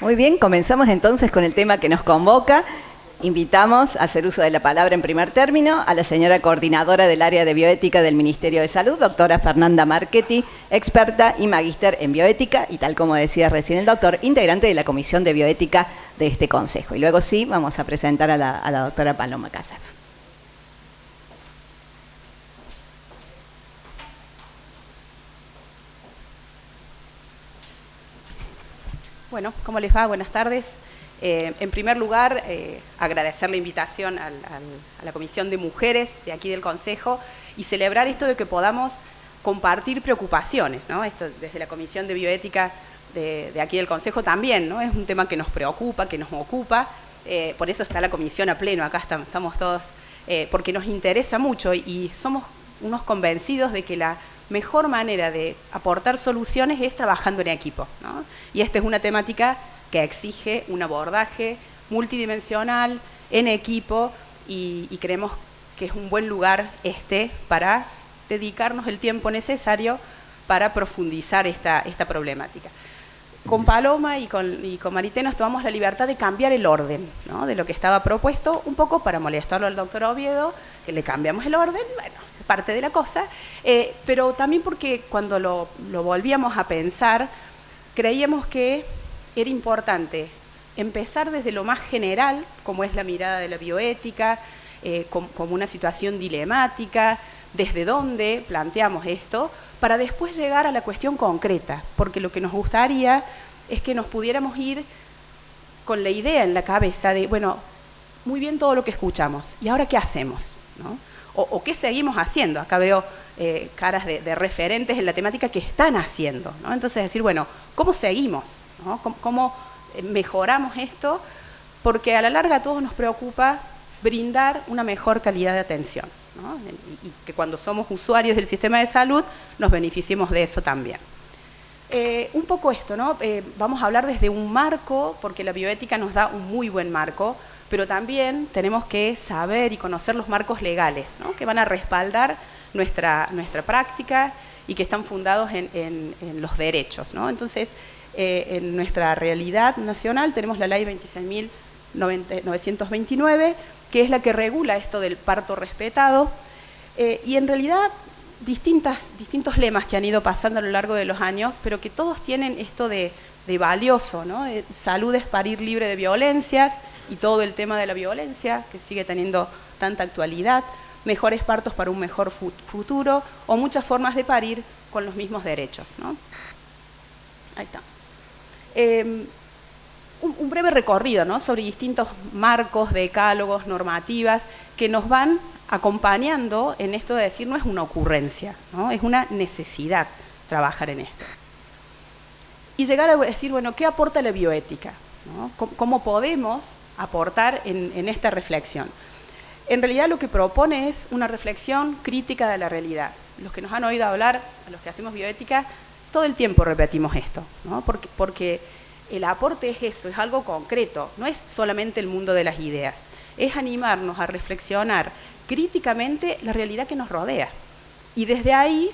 Muy bien, comenzamos entonces con el tema que nos convoca. Invitamos a hacer uso de la palabra en primer término a la señora coordinadora del área de bioética del Ministerio de Salud, doctora Fernanda Marchetti, experta y magíster en bioética y, tal como decía recién el doctor, integrante de la Comisión de Bioética de este Consejo. Y luego sí, vamos a presentar a la doctora Paloma Casar. Bueno, ¿cómo les va? Buenas tardes. En primer lugar, agradecer la invitación a la Comisión de Mujeres de aquí del Consejo y celebrar esto de que podamos compartir preocupaciones, ¿no? Esto desde la Comisión de Bioética de aquí del Consejo también, ¿no? Es un tema que nos preocupa, que nos ocupa, por eso está la Comisión a pleno, acá estamos todos, porque nos interesa mucho y somos unos convencidos de que la mejor manera de aportar soluciones es trabajando en equipo, ¿no? Y esta es una temática que exige un abordaje multidimensional, en equipo, y creemos que es un buen lugar para dedicarnos el tiempo necesario para profundizar esta problemática. Con Paloma y con Marité nos tomamos la libertad de cambiar el orden, ¿no? De lo que estaba propuesto, un poco para molestarlo al doctor Oviedo, que le cambiamos el orden, bueno, es parte de la cosa, pero también porque cuando lo volvíamos a pensar, creíamos que era importante empezar desde lo más general, como es la mirada de la bioética, como una situación dilemática, desde dónde planteamos esto, para después llegar a la cuestión concreta, porque lo que nos gustaría es que nos pudiéramos ir con la idea en la cabeza de, bueno, muy bien todo lo que escuchamos, ¿y ahora qué hacemos? ¿No? O qué seguimos haciendo. Acá veo caras de referentes en la temática que están haciendo, ¿no? Entonces decir, bueno, ¿cómo seguimos? ¿No? ¿Cómo mejoramos esto? Porque a la larga a todos nos preocupa brindar una mejor calidad de atención, ¿no? Y que cuando somos usuarios del sistema de salud nos beneficiemos de eso también. Un poco esto, ¿no? Vamos a hablar desde un marco, porque la bioética nos da un muy buen marco, pero también tenemos que saber y conocer los marcos legales, ¿no? Que van a respaldar nuestra práctica y que están fundados en los derechos, ¿no? Entonces, en nuestra realidad nacional tenemos la Ley 26.929, que es la que regula esto del parto respetado, y en realidad distintos lemas que han ido pasando a lo largo de los años, pero que todos tienen esto de valioso, ¿no? Salud es parir libre de violencias, y todo el tema de la violencia, que sigue teniendo tanta actualidad, mejores partos para un mejor futuro, o muchas formas de parir con los mismos derechos, ¿no? Ahí estamos. Un breve recorrido, ¿no? Sobre distintos marcos, decálogos, normativas, que nos van acompañando en esto de decir, no es una ocurrencia, ¿no? Es una necesidad trabajar en esto. Y llegar a decir, bueno, ¿qué aporta la bioética? ¿No? ¿Cómo podemos aportar en esta reflexión? En realidad lo que propone es una reflexión crítica de la realidad. Los que nos han oído hablar, a los que hacemos bioética, todo el tiempo repetimos esto, ¿no? Porque el aporte es eso, es algo concreto, no es solamente el mundo de las ideas, es animarnos a reflexionar críticamente la realidad que nos rodea y desde ahí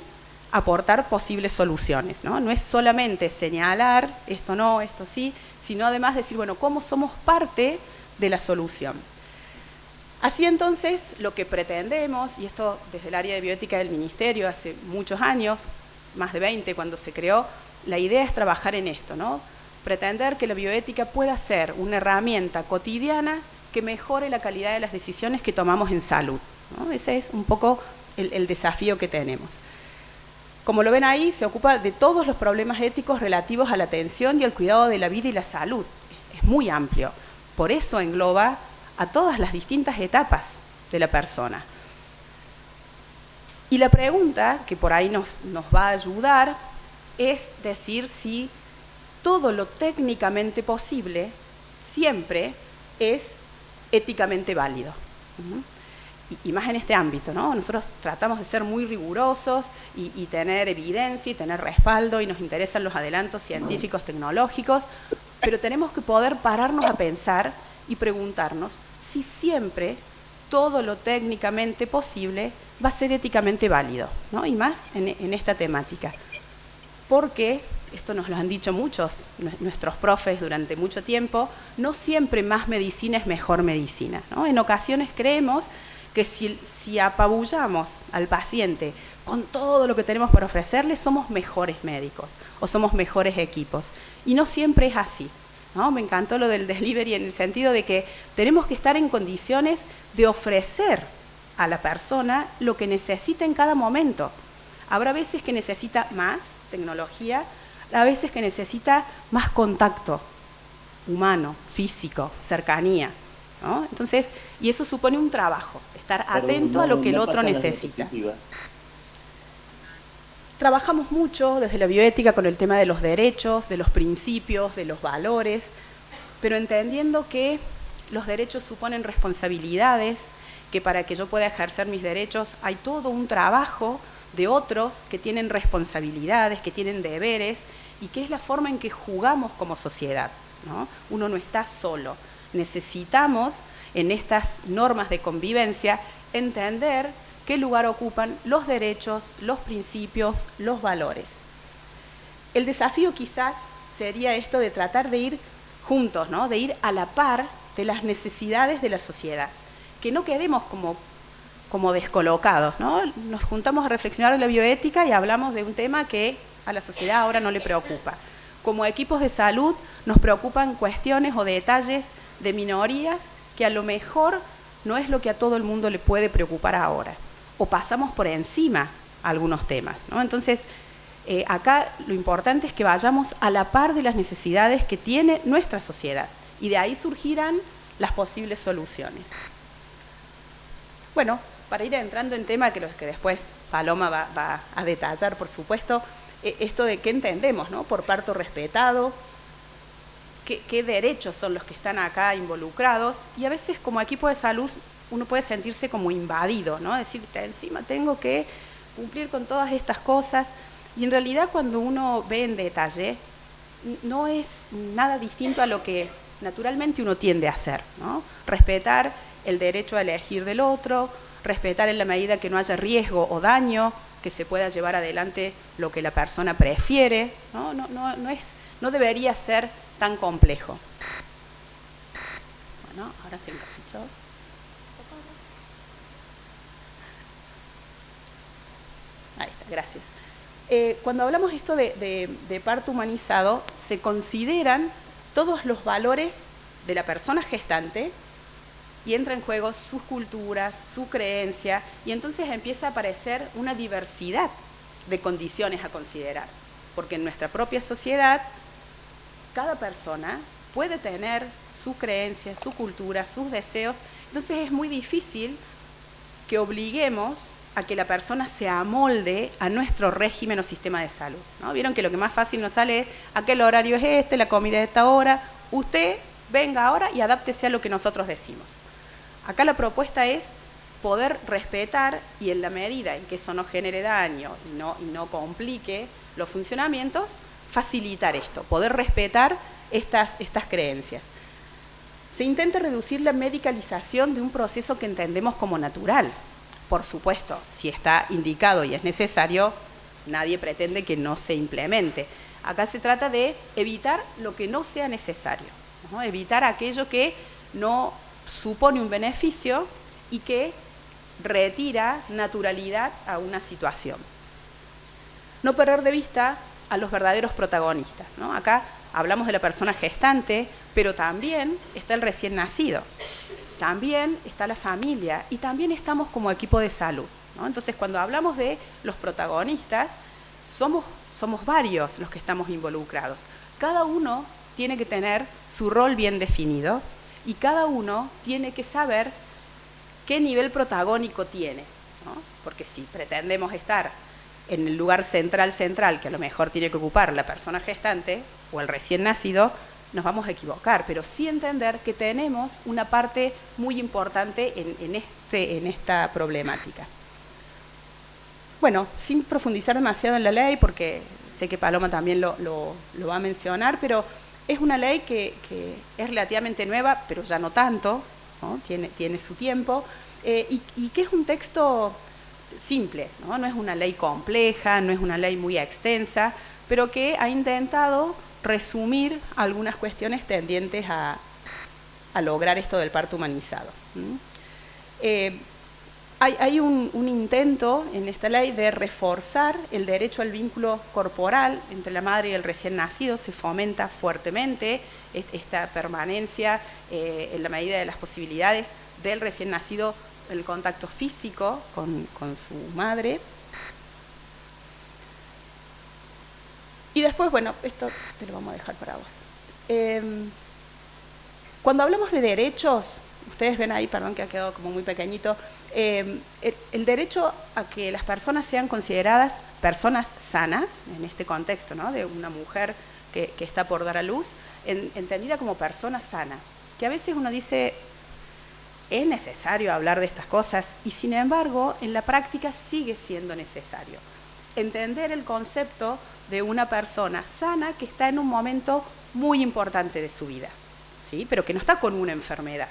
aportar posibles soluciones, ¿no? No es solamente señalar esto no, esto sí, sino además decir, bueno, ¿cómo somos parte de la solución? Así entonces, lo que pretendemos, y esto desde el área de bioética del Ministerio hace muchos años, más de 20 cuando se creó, la idea es trabajar en esto, ¿no? Pretender que la bioética pueda ser una herramienta cotidiana que mejore la calidad de las decisiones que tomamos en salud, ¿no? Ese es un poco el desafío que tenemos. Como lo ven ahí, se ocupa de todos los problemas éticos relativos a la atención y al cuidado de la vida y la salud. Es muy amplio. Por eso engloba a todas las distintas etapas de la persona. Y la pregunta que por ahí nos va a ayudar es decir si todo lo técnicamente posible siempre es éticamente válido. Y más en este ámbito, ¿no? Nosotros tratamos de ser muy rigurosos y tener evidencia y tener respaldo y nos interesan los adelantos científicos, tecnológicos, pero tenemos que poder pararnos a pensar y preguntarnos si siempre todo lo técnicamente posible va a ser éticamente válido, ¿no? Y más en esta temática. Porque esto nos lo han dicho muchos, nuestros profes durante mucho tiempo, no siempre más medicina es mejor medicina, ¿no? En ocasiones creemos que si apabullamos al paciente con todo lo que tenemos para ofrecerle, somos mejores médicos o somos mejores equipos. Y no siempre es así, ¿no? Me encantó lo del delivery en el sentido de que tenemos que estar en condiciones de ofrecer a la persona lo que necesita en cada momento. Habrá veces que necesita más tecnología, a veces que necesita más contacto humano, físico, cercanía, ¿no? Entonces, y eso supone un trabajo, estar atento a lo que el otro necesita. Trabajamos mucho desde la bioética con el tema de los derechos, de los principios, de los valores, pero entendiendo que los derechos suponen responsabilidades, que para que yo pueda ejercer mis derechos hay todo un trabajo de otros que tienen responsabilidades, que tienen deberes, y que es la forma en que jugamos como sociedad, ¿no? Uno no está solo. Necesitamos, en estas normas de convivencia, entender qué lugar ocupan los derechos, los principios, los valores. El desafío quizás sería esto de tratar de ir juntos, ¿no? De ir a la par de las necesidades de la sociedad, que no quedemos como descolocados, ¿no? Nos juntamos a reflexionar en la bioética y hablamos de un tema que a la sociedad ahora no le preocupa. Como equipos de salud nos preocupan cuestiones o detalles de minorías que a lo mejor no es lo que a todo el mundo le puede preocupar ahora, o pasamos por encima algunos temas, ¿no? Entonces, acá lo importante es que vayamos a la par de las necesidades que tiene nuestra sociedad, y de ahí surgirán las posibles soluciones. Bueno, para ir entrando en tema que después Paloma va a detallar, por supuesto, esto de qué entendemos, ¿no? Por parto respetado, qué derechos son los que están acá involucrados, y a veces como equipo de salud uno puede sentirse como invadido, ¿no? Decir, encima tengo que cumplir con todas estas cosas, y en realidad cuando uno ve en detalle no es nada distinto a lo que naturalmente uno tiende a hacer, ¿no? Respetar el derecho a elegir del otro, respetar en la medida que no haya riesgo o daño, que se pueda llevar adelante lo que la persona prefiere, ¿no? No debería ser tan complejo. Bueno, ahora se encaprichó. Ahí está, gracias. Cuando hablamos esto de parto humanizado, se consideran todos los valores de la persona gestante y entra en juego sus culturas, su creencia, y entonces empieza a aparecer una diversidad de condiciones a considerar, porque en nuestra propia sociedad cada persona puede tener su creencia, su cultura, sus deseos, entonces es muy difícil que obliguemos a que la persona se amolde a nuestro régimen o sistema de salud, ¿no? Vieron que lo que más fácil nos sale es aquel horario es este, la comida es esta hora, usted venga ahora y adáptese a lo que nosotros decimos. Acá la propuesta es poder respetar, y en la medida en que eso no genere daño y no complique los funcionamientos, facilitar esto, poder respetar estas creencias. Se intenta reducir la medicalización de un proceso que entendemos como natural. Por supuesto, si está indicado y es necesario, nadie pretende que no se implemente. Acá se trata de evitar lo que no sea necesario, ¿no? Evitar aquello que no supone un beneficio y que retira naturalidad a una situación. No perder de vista a los verdaderos protagonistas, ¿no? Acá hablamos de la persona gestante, pero también está el recién nacido, también está la familia y también estamos como equipo de salud, ¿no? Entonces, cuando hablamos de los protagonistas, somos varios los que estamos involucrados. Cada uno tiene que tener su rol bien definido y cada uno tiene que saber qué nivel protagónico tiene, ¿no? Porque si pretendemos estar en el lugar central, que a lo mejor tiene que ocupar la persona gestante o el recién nacido, nos vamos a equivocar, pero sí entender que tenemos una parte muy importante en esta problemática. Bueno, sin profundizar demasiado en la ley, porque sé que Paloma también lo va a mencionar, pero es una ley que es relativamente nueva, pero ya no tanto, ¿no? Tiene su tiempo, y que es un texto simple, ¿no? No es una ley compleja, no es una ley muy extensa, pero que ha intentado resumir algunas cuestiones tendientes a lograr esto del parto humanizado. Hay un intento en esta ley de reforzar el derecho al vínculo corporal entre la madre y el recién nacido. Se fomenta fuertemente esta permanencia en la medida de las posibilidades del recién nacido, el contacto físico con su madre. Y después, bueno, esto te lo vamos a dejar para vos. Cuando hablamos de derechos, ustedes ven ahí, perdón que ha quedado como muy pequeñito, el derecho a que las personas sean consideradas personas sanas, en este contexto, ¿no?, de una mujer que está por dar a luz, entendida como persona sana, que a veces uno dice, es necesario hablar de estas cosas, y sin embargo, en la práctica sigue siendo necesario entender el concepto de una persona sana que está en un momento muy importante de su vida, ¿sí?, pero que no está con una enfermedad,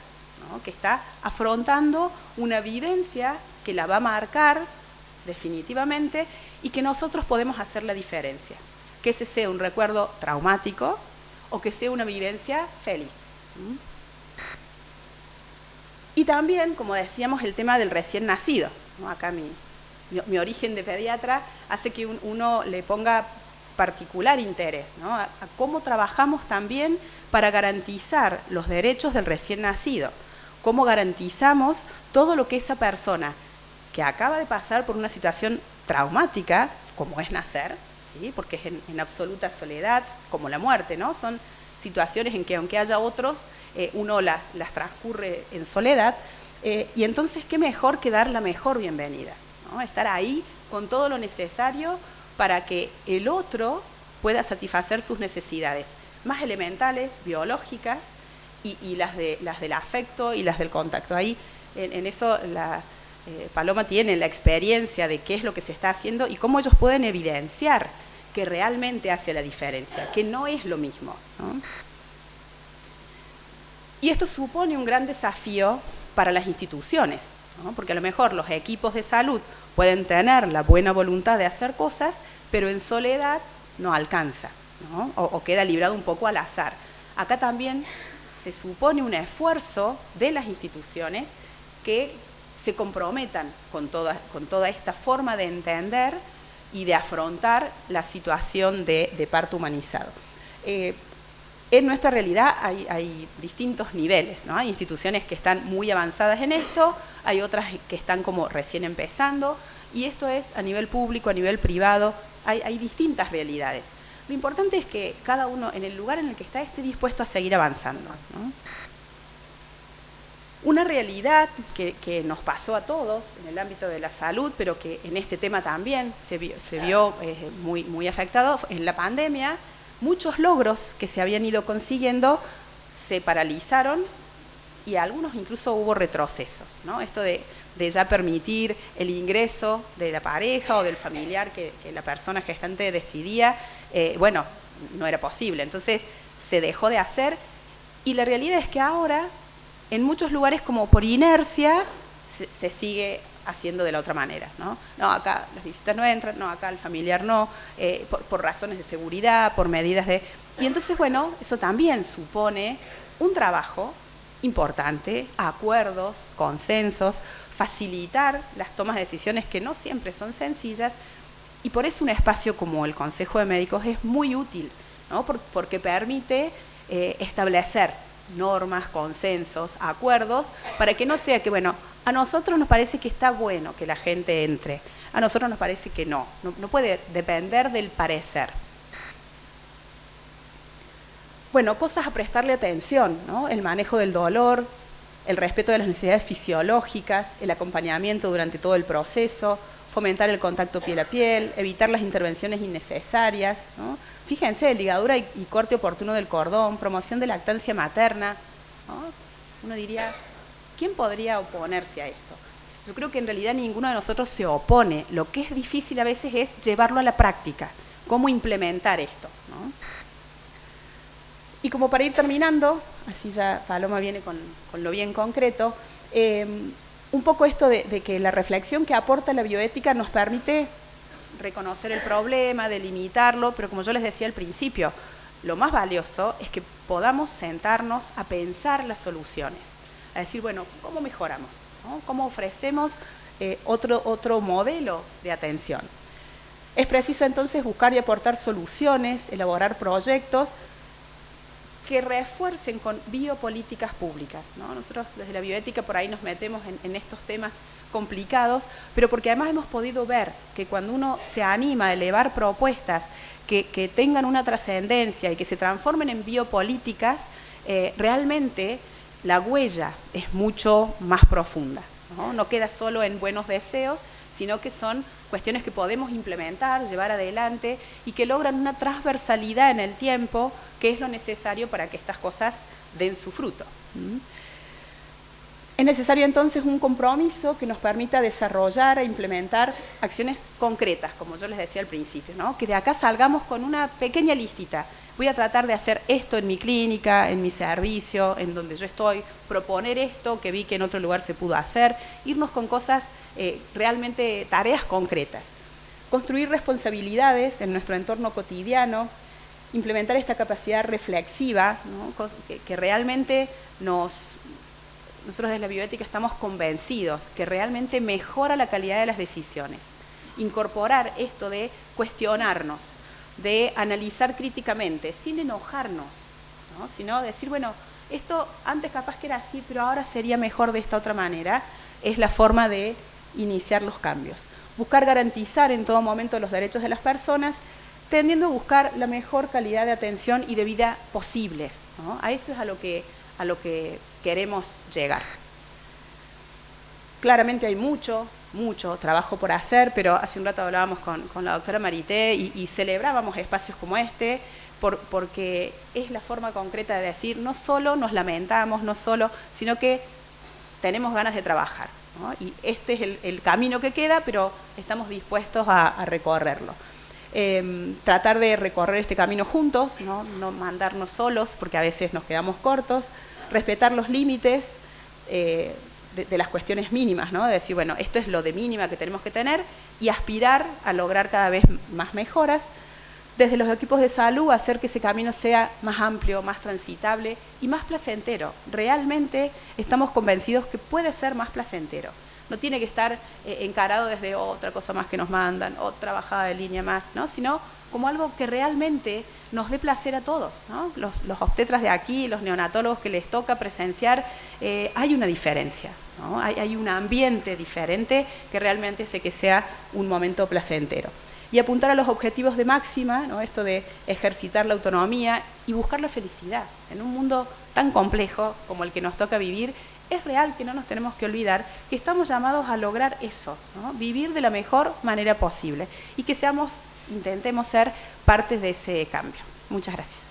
¿no?, que está afrontando una vivencia que la va a marcar definitivamente y que nosotros podemos hacer la diferencia, que ese sea un recuerdo traumático o que sea una vivencia feliz. Y también, como decíamos, el tema del recién nacido, ¿no? Acá mi origen de pediatra hace que uno le ponga particular interés, ¿no?, a cómo trabajamos también para garantizar los derechos del recién nacido, cómo garantizamos todo lo que esa persona que acaba de pasar por una situación traumática, como es nacer, ¿sí?, porque es en absoluta soledad, como la muerte, ¿no?, son situaciones en que aunque haya otros, uno las transcurre en soledad, y entonces qué mejor que dar la mejor bienvenida, ¿no?, estar ahí con todo lo necesario para que el otro pueda satisfacer sus necesidades más elementales, biológicas, y las del afecto y las del contacto. Ahí, en eso, Paloma tiene la experiencia de qué es lo que se está haciendo y cómo ellos pueden evidenciar que realmente hace la diferencia, que no es lo mismo, ¿no? Y esto supone un gran desafío para las instituciones, ¿no?, porque a lo mejor los equipos de salud pueden tener la buena voluntad de hacer cosas, pero en soledad no alcanza, ¿no?, o queda librado un poco al azar. Acá también se supone un esfuerzo de las instituciones que se comprometan con toda esta forma de entender y de afrontar la situación de parto humanizado. En nuestra realidad hay distintos niveles, ¿no? Hay instituciones que están muy avanzadas en esto, hay otras que están como recién empezando, y esto es a nivel público, a nivel privado, hay distintas realidades. Lo importante es que cada uno, en el lugar en el que está, esté dispuesto a seguir avanzando, ¿no? Una realidad que nos pasó a todos en el ámbito de la salud, pero que en este tema también se vio muy afectado, en la pandemia, muchos logros que se habían ido consiguiendo se paralizaron y algunos incluso hubo retrocesos, ¿no? Esto de ya permitir el ingreso de la pareja o del familiar que la persona gestante decidía, bueno, no era posible, entonces se dejó de hacer, y la realidad es que ahora en muchos lugares, como por inercia, se sigue haciendo de la otra manera, ¿no? No, acá las visitas no entran, no, acá el familiar no, por razones de seguridad, por medidas de... Y entonces, bueno, eso también supone un trabajo importante, acuerdos, consensos, facilitar las tomas de decisiones que no siempre son sencillas, y por eso un espacio como el Consejo de Médicos es muy útil, ¿no? Porque permite establecer normas, consensos, acuerdos, para que no sea que, bueno, a nosotros nos parece que está bueno que la gente entre, a nosotros nos parece que no puede depender del parecer. Bueno, cosas a prestarle atención, ¿no? El manejo del dolor, el respeto de las necesidades fisiológicas, el acompañamiento durante todo el proceso, fomentar el contacto piel a piel, evitar las intervenciones innecesarias, ¿no? Fíjense, ligadura y corte oportuno del cordón, promoción de lactancia materna, ¿no? Uno diría, ¿quién podría oponerse a esto? Yo creo que en realidad ninguno de nosotros se opone. Lo que es difícil a veces es llevarlo a la práctica, cómo implementar esto, ¿no? Y como para ir terminando, así ya Paloma viene con lo bien concreto, un poco esto de que la reflexión que aporta la bioética nos permite reconocer el problema, delimitarlo, pero como yo les decía al principio, lo más valioso es que podamos sentarnos a pensar las soluciones, a decir, bueno, ¿cómo mejoramos? ¿No? ¿Cómo ofrecemos otro modelo de atención? Es preciso entonces buscar y aportar soluciones, elaborar proyectos que refuercen con biopolíticas públicas, ¿no? Nosotros desde la bioética por ahí nos metemos en estos temas complicados, pero porque además hemos podido ver que cuando uno se anima a elevar propuestas que tengan una trascendencia y que se transformen en biopolíticas, realmente la huella es mucho más profunda, ¿no? No queda solo en buenos deseos, sino que son cuestiones que podemos implementar, llevar adelante y que logran una transversalidad en el tiempo, que es lo necesario para que estas cosas den su fruto. Es necesario entonces un compromiso que nos permita desarrollar e implementar acciones concretas, como yo les decía al principio, ¿no? Que de acá salgamos con una pequeña listita. Voy a tratar de hacer esto en mi clínica, en mi servicio, en donde yo estoy, proponer esto que vi que en otro lugar se pudo hacer, irnos con cosas realmente, tareas concretas. Construir responsabilidades en nuestro entorno cotidiano, implementar esta capacidad reflexiva, ¿no? que realmente nosotros desde la bioética estamos convencidos que realmente mejora la calidad de las decisiones. Incorporar esto de cuestionarnos, de analizar críticamente, sin enojarnos, ¿no? Sino decir, bueno, esto antes capaz que era así, pero ahora sería mejor de esta otra manera, es la forma de iniciar los cambios. Buscar garantizar en todo momento los derechos de las personas, tendiendo a buscar la mejor calidad de atención y de vida posibles, ¿no? A eso es a lo que queremos llegar. Claramente hay mucho trabajo por hacer, pero hace un rato hablábamos con la doctora Marité y celebrábamos espacios como este, porque es la forma concreta de decir, no solo nos lamentamos, sino que tenemos ganas de trabajar, ¿no? Y este es el camino que queda, pero estamos dispuestos a recorrerlo. Tratar de recorrer este camino juntos, no mandarnos solos, porque a veces nos quedamos cortos, respetar los límites de las cuestiones mínimas, ¿no? De decir, bueno, esto es lo de mínima que tenemos que tener y aspirar a lograr cada vez más mejoras. Desde los equipos de salud, hacer que ese camino sea más amplio, más transitable y más placentero. Realmente estamos convencidos que puede ser más placentero. No tiene que estar encarado desde otra cosa más que nos mandan, otra bajada de línea más, ¿no? Sino como algo que realmente nos dé placer a todos, ¿no? Los obstetras de aquí, los neonatólogos que les toca presenciar, hay una diferencia, ¿no? Hay un ambiente diferente que realmente hace que sea un momento placentero. Y apuntar a los objetivos de máxima, ¿no? Esto de ejercitar la autonomía y buscar la felicidad. En un mundo tan complejo como el que nos toca vivir, es real que no nos tenemos que olvidar que estamos llamados a lograr eso, ¿no? Vivir de la mejor manera posible y que intentemos ser partes de ese cambio. Muchas gracias.